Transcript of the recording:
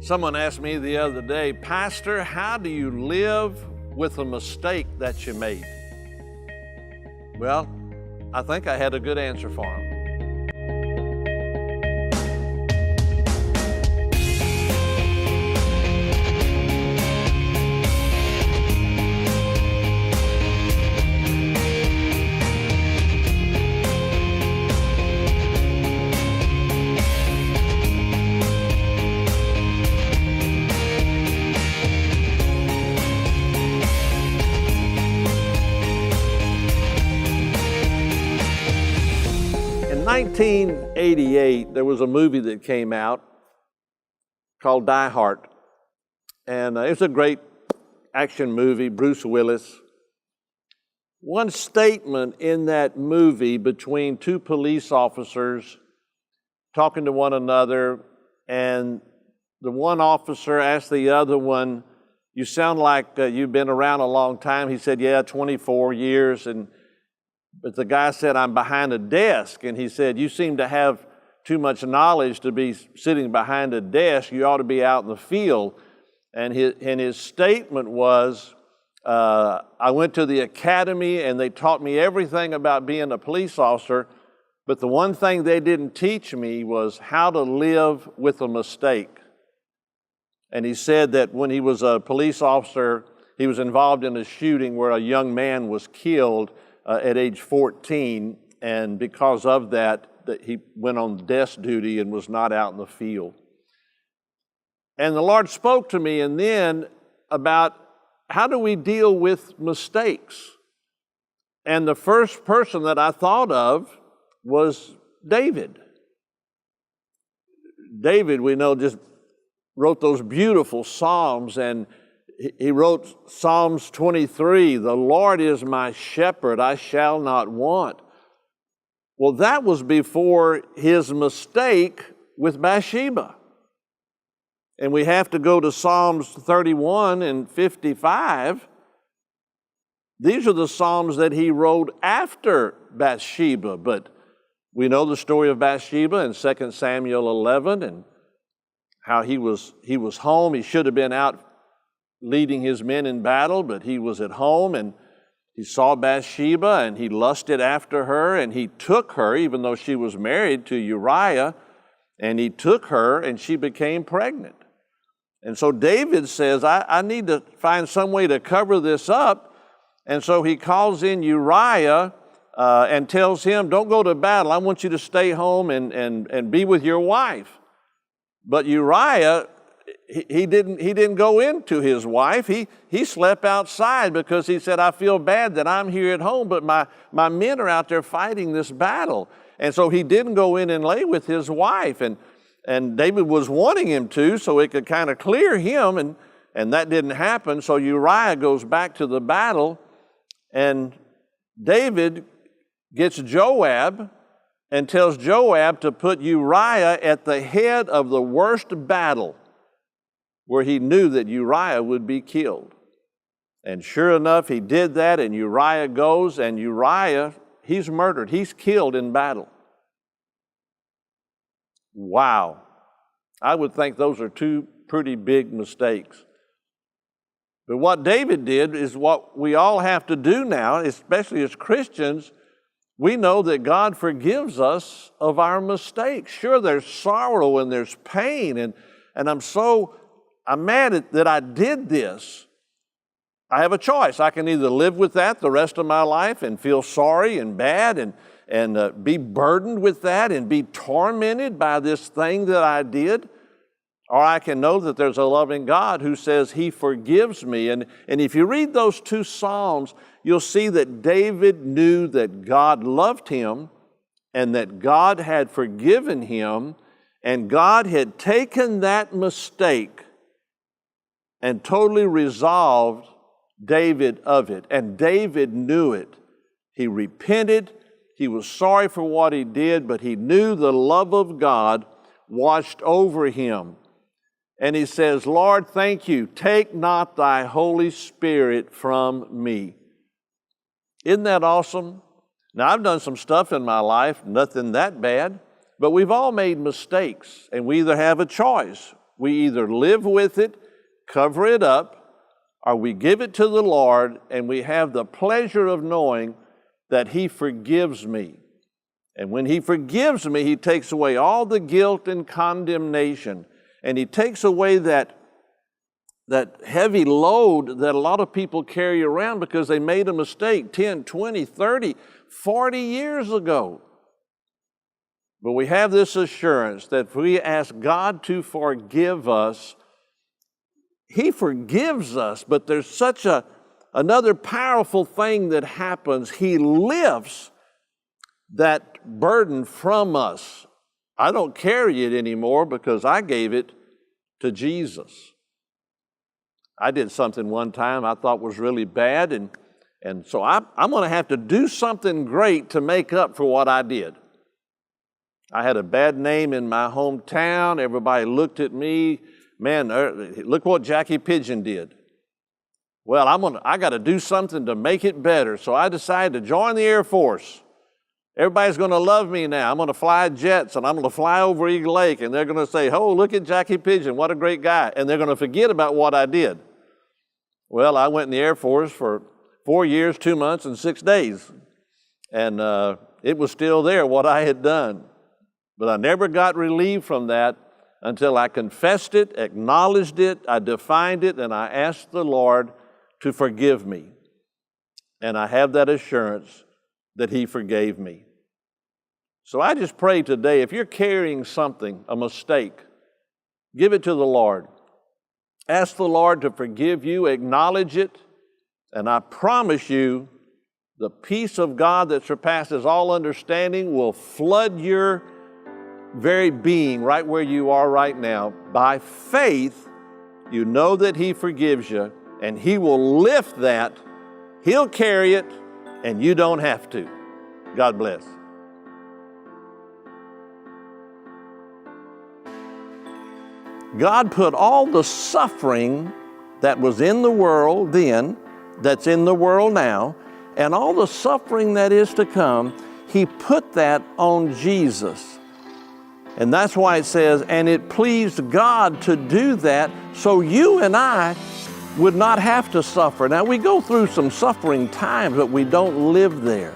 Someone asked me the other day, Pastor, how do you live with a mistake that you made? Well, I think I had a good answer for him. In 1988, there was a movie that came out called Die Hard. And it's a great action movie, Bruce Willis. One statement in that movie between two police officers talking to one another, and the one officer asked the other one, "You sound like you've been around a long time." He said, "Yeah, 24 years. But the guy said, "I'm behind a desk." And he said, "You seem to have too much knowledge to be sitting behind a desk. You ought to be out in the field." And his statement was, "I went to the academy and they taught me everything about being a police officer, but the one thing they didn't teach me was how to live with a mistake." And he said that when he was a police officer, he was involved in a shooting where a young man was killed at age 14, and because of that, he went on desk duty and was not out in the field. And the Lord spoke to me and then about how do we deal with mistakes? And the first person that I thought of was David. David, we know, just wrote those beautiful Psalms, and he wrote Psalms 23, "The Lord is my shepherd, I shall not want." Well, that was before his mistake with Bathsheba. And we have to go to Psalms 31 and 55. These are the Psalms that he wrote after Bathsheba, but we know the story of Bathsheba in 2 Samuel 11 and how he was home. He should have been out leading his men in battle, but he was at home and he saw Bathsheba and he lusted after her and he took her, even though she was married to Uriah, and he took her and she became pregnant. And so David says, I need to find some way to cover this up. And so he calls in Uriah and tells him, "Don't go to battle. I want you to stay home and be with your wife." But Uriah, he didn't go into his wife. He slept outside because he said, "I feel bad that I'm here at home, but my men are out there fighting this battle." And so he didn't go in and lay with his wife. And David was wanting him to, so it could kind of clear him, and that didn't happen. So Uriah goes back to the battle, and David gets Joab and tells Joab to put Uriah at the head of the worst battle, where he knew that Uriah would be killed. And sure enough, he did that, and Uriah goes, and Uriah, he's murdered. He's killed in battle. Wow. I would think those are two pretty big mistakes. But what David did is what we all have to do now, especially as Christians. We know that God forgives us of our mistakes. Sure, there's sorrow and there's pain, and I'm mad that I did this. I have a choice. I can either live with that the rest of my life and feel sorry and bad and be burdened with that and be tormented by this thing that I did, or I can know that there's a loving God who says he forgives me. And if you read those two Psalms, you'll see that David knew that God loved him and that God had forgiven him, and God had taken that mistake and totally resolved David of it. And David knew it. He repented. He was sorry for what he did, but he knew the love of God washed over him. And he says, "Lord, thank you. Take not thy Holy Spirit from me." Isn't that awesome? Now, I've done some stuff in my life, nothing that bad, but we've all made mistakes, and we either have a choice. we either live with it, cover it up, or we give it to the Lord, and we have the pleasure of knowing that He forgives me. And when He forgives me, He takes away all the guilt and condemnation, and He takes away that heavy load that a lot of people carry around because they made a mistake 10, 20, 30, 40 years ago. But we have this assurance that if we ask God to forgive us, He forgives us, but there's such another powerful thing that happens. He lifts that burden from us. I don't carry it anymore because I gave it to Jesus. I did something one time I thought was really bad, and so I'm going to have to do something great to make up for what I did. I had a bad name in my hometown. Everybody looked at me. Man, look what Jackie Pidgeon did. Well, I got to do something to make it better. So I decided to join the Air Force. Everybody's going to love me now. I'm going to fly jets, and I'm going to fly over Eagle Lake, and they're going to say, oh, look at Jackie Pidgeon. What a great guy. And they're going to forget about what I did. Well, I went in the Air Force for 4 years, 2 months, and 6 days. And it was still there, what I had done. But I never got relieved from that until I confessed it, acknowledged it, I defined it, and I asked the Lord to forgive me. And I have that assurance that He forgave me. So I just pray today, if you're carrying something, a mistake, give it to the Lord. Ask the Lord to forgive you, acknowledge it, and I promise you, the peace of God that surpasses all understanding will flood your very being right where you are right now. By faith, you know that He forgives you, and He will lift that. He'll carry it, and you don't have to. God bless. God put all the suffering that was in the world then, that's in the world now, and all the suffering that is to come, He put that on Jesus. And that's why it says, and it pleased God to do that so you and I would not have to suffer. Now, we go through some suffering times, but we don't live there.